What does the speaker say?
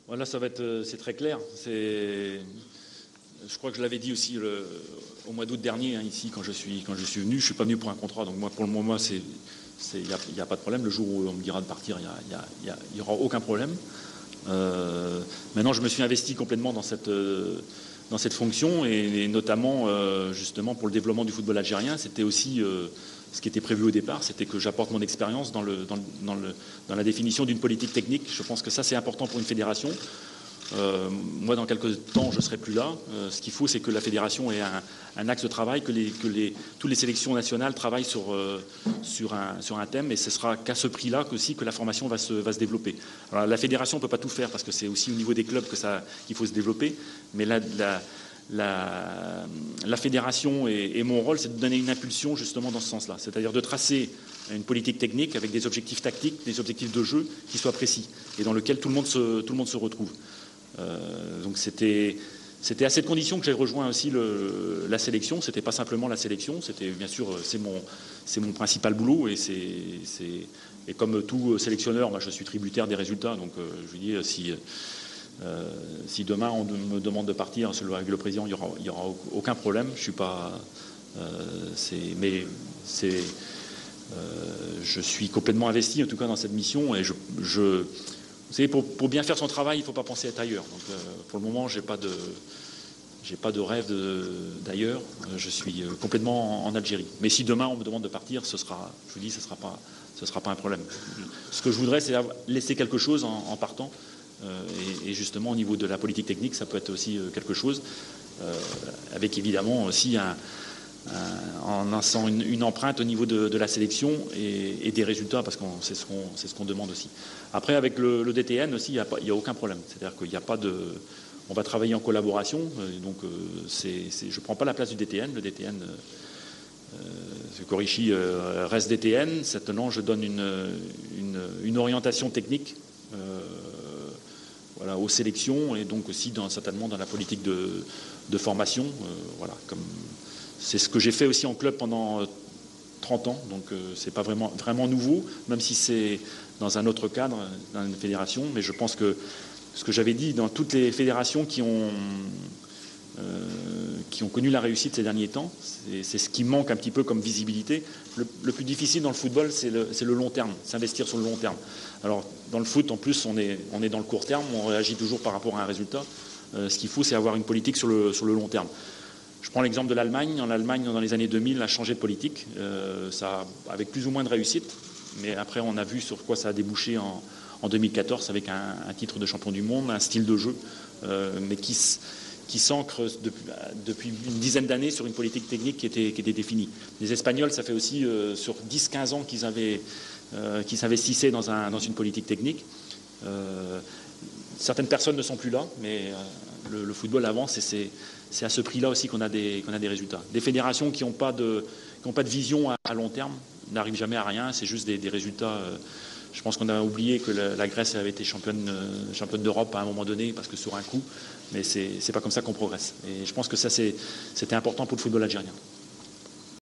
Voilà, ça va être, c'est très clair. Je crois que je l'avais dit aussi au mois d'août dernier, hein, ici, quand je suis venu. Je suis pas venu pour un contrat, donc moi, pour le moment, il n'y a pas de problème. Le jour où on me dira de partir, il y aura aucun problème. Maintenant, je me suis investi complètement dans cette fonction et notamment, justement, pour le développement du football algérien. C'était aussi ce qui était prévu au départ, c'était que j'apporte mon expérience dans la définition d'une politique technique. Je pense que ça, c'est important pour une fédération. Moi, dans quelques temps, je ne serai plus là. Ce qu'il faut, c'est que la fédération ait un axe de travail, que toutes les sélections nationales travaillent sur un thème, et ce sera qu'à ce prix-là aussi que la formation va se développer. Alors, la fédération ne peut pas tout faire, parce que c'est aussi au niveau des clubs qu'il faut se développer, mais la fédération et mon rôle, c'est de donner une impulsion justement dans ce sens-là, c'est-à-dire de tracer une politique technique avec des objectifs tactiques, des objectifs de jeu qui soient précis et dans lesquels tout le monde se retrouve. Donc c'était à cette condition que j'ai rejoint aussi la sélection. C'était pas simplement la sélection, c'était bien sûr c'est mon principal boulot et comme tout sélectionneur, moi, je suis tributaire des résultats. Donc je vous dis si demain on me demande de partir avec le président, il y aura aucun problème. Je suis pas je suis complètement investi en tout cas dans cette mission et vous savez, pour bien faire son travail, il ne faut pas penser être ailleurs. Donc, pour le moment, j'ai pas de rêve d'ailleurs. Je suis complètement en Algérie. Mais si demain on me demande de partir, je vous dis, ce sera pas un problème. Ce que je voudrais, c'est laisser quelque chose en partant. Et justement, au niveau de la politique technique, ça peut être aussi quelque chose, avec évidemment aussi en lançant une empreinte au niveau de la sélection et des résultats, parce que c'est ce qu'on demande aussi. Après, avec le DTN aussi, il n'y a aucun problème. C'est-à-dire qu'il n'y a pas de... On va travailler en collaboration, donc je ne prends pas la place du DTN. Le DTN, Korichi reste DTN. Certainement, je donne une orientation technique voilà, aux sélections et donc aussi certainement dans la politique de formation. Voilà, c'est ce que j'ai fait aussi en club pendant 30 ans, donc c'est pas vraiment nouveau, même si c'est dans un autre cadre, dans une fédération. Mais je pense que ce que j'avais dit dans toutes les fédérations qui ont connu la réussite ces derniers temps, c'est ce qui manque un petit peu comme visibilité. Le plus difficile dans le football, c'est le long terme, s'investir sur le long terme. Alors dans le foot, en plus, on est dans le court terme, on réagit toujours par rapport à un résultat. Ce qu'il faut, c'est avoir une politique sur le long terme. Je prends l'exemple de l'Allemagne. En Allemagne, dans les années 2000, a changé de politique, avec plus ou moins de réussite. Mais après, on a vu sur quoi ça a débouché en 2014 avec un titre de champion du monde, un style de jeu, mais qui s'ancre depuis une dizaine d'années sur une politique technique qui était définie. Les Espagnols, ça fait aussi sur 10-15 ans qu'ils s'investissaient dans une politique technique. Certaines personnes ne sont plus là, mais le football avance et c'est à ce prix-là aussi qu'on a des résultats. Des fédérations qui n'ont pas de vision à long terme n'arrivent jamais à rien, c'est juste des résultats. Je pense qu'on a oublié que la Grèce avait été championne d'Europe à un moment donné, parce que sur un coup, mais c'est pas comme ça qu'on progresse. Et je pense que ça, c'était important pour le football algérien.